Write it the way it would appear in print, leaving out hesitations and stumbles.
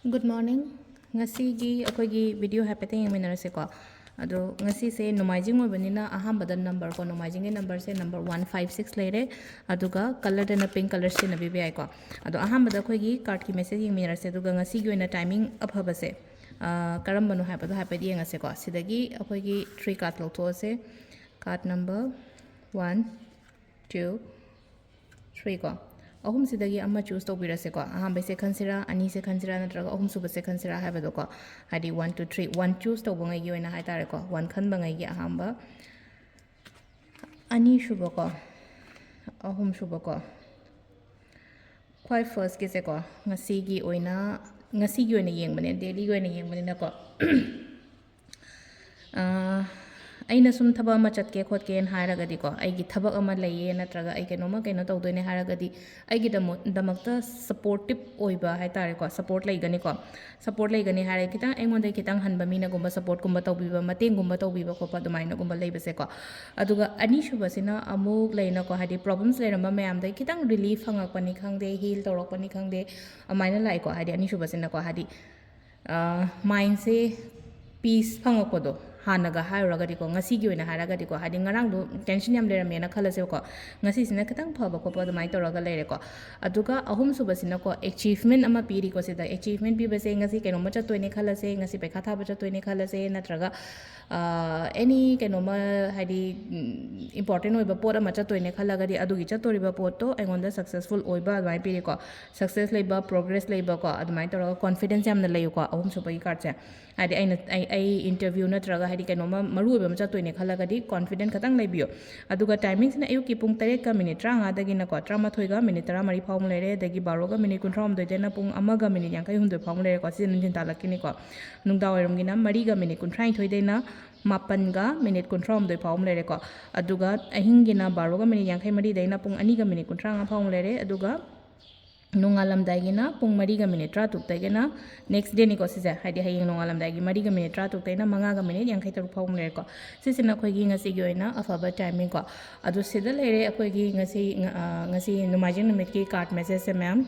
Good morning. Ngasigi akoigi video hapeting yengminarase ko. Ado ngasi se nomaijing oibanina ahambada number ko nomaijing number se number 156 leire aduga color dana pink color se na bibi ai ko. Ado ahambada akoigi card ki message yengminarase aduga ngasi gi oina timing aphabase se karambano haipado haipadi yengase ko. Sidagi akoigi 3 card lotose card number 1 2 3 ko. ahum sidagi amma choose to birase ko aham bese khansira ani se khansira natraga ahum suba se khansira habado ko hadi 1 2 3 1 choose to bangai gi oina haitare ko 1 khan bangai gi ahamba ani shuba ko ahum shuba ko khwai first ke se ko ngasi gi oina yengmane daily gi oina yengmane na ko aina sum thaba ma chatke khotke en haragadi ko ai gi thabak ama laiye natraga ai kenoma keno tawdoine haragadi ai gi damakta supportive oiba hai tare ko support laigani ko support laigani hare kita engonde kitang hanba mina gumba support gumba tawbiba mateng gumba tawbiba ko pa dumaina gumba laibase ko aduga ani shuba sina amuk laina ko hadi problems lairamba mayam dai kitang relief hangakpani khangde heal tawrakpani khangde amaina lai ko hadi ani shuba sina ko hadi mind se peace phangakpodo hanaga hairagadi ko ngasi gi oina haragadi ko hadi ngarang do tension yam lerame na khalase ko ngasi sina katang phaba ko pa mai toraga lere ko aduga ahum suba sina ko achievement ama piri ko sida achievement pi base ngasi keno ma chatoine khalase ngasi pekha tha ba chatoine khalase natraga any keno ma hadi important oiba pot ama chatoine khalagadi adugi chatoriba pot to engonda successful oiba mai piri ko success leiba progress leiba ko admai toraga confidence yam na leyo ko ahum suba gi card se hadi ai interview natraga hadi kenoma maru oiba ma chatoine khalagadi confident katang leibiyo aduga timing sina ayuk ki pung 3 ka minute 35 dagi na ko 38 ga minute 13 phawm lere dagi 12 ga minute 39 dai na pung 1 ga minute 59 phawm lere ko sin jin talakini ko nungda oiram gina 3 ga minute 39 dai na 9 ga minute 39 phawm lere ko aduga ahingina 12 ga minute 53 dai na pung 2 ga minute 35 phawm lere aduga nongalam daigina pung 3 ga minute 30 taigena next day ni ko sise hadi hayeng nongalam daigi 3 ga minute 30 taina 5 ga minute 53 phawm lere ko sisina khoi gi ngasi gi oina afaba timing ko adu sida lere akhoi gi ngasi numajing numit ki card message se ma'am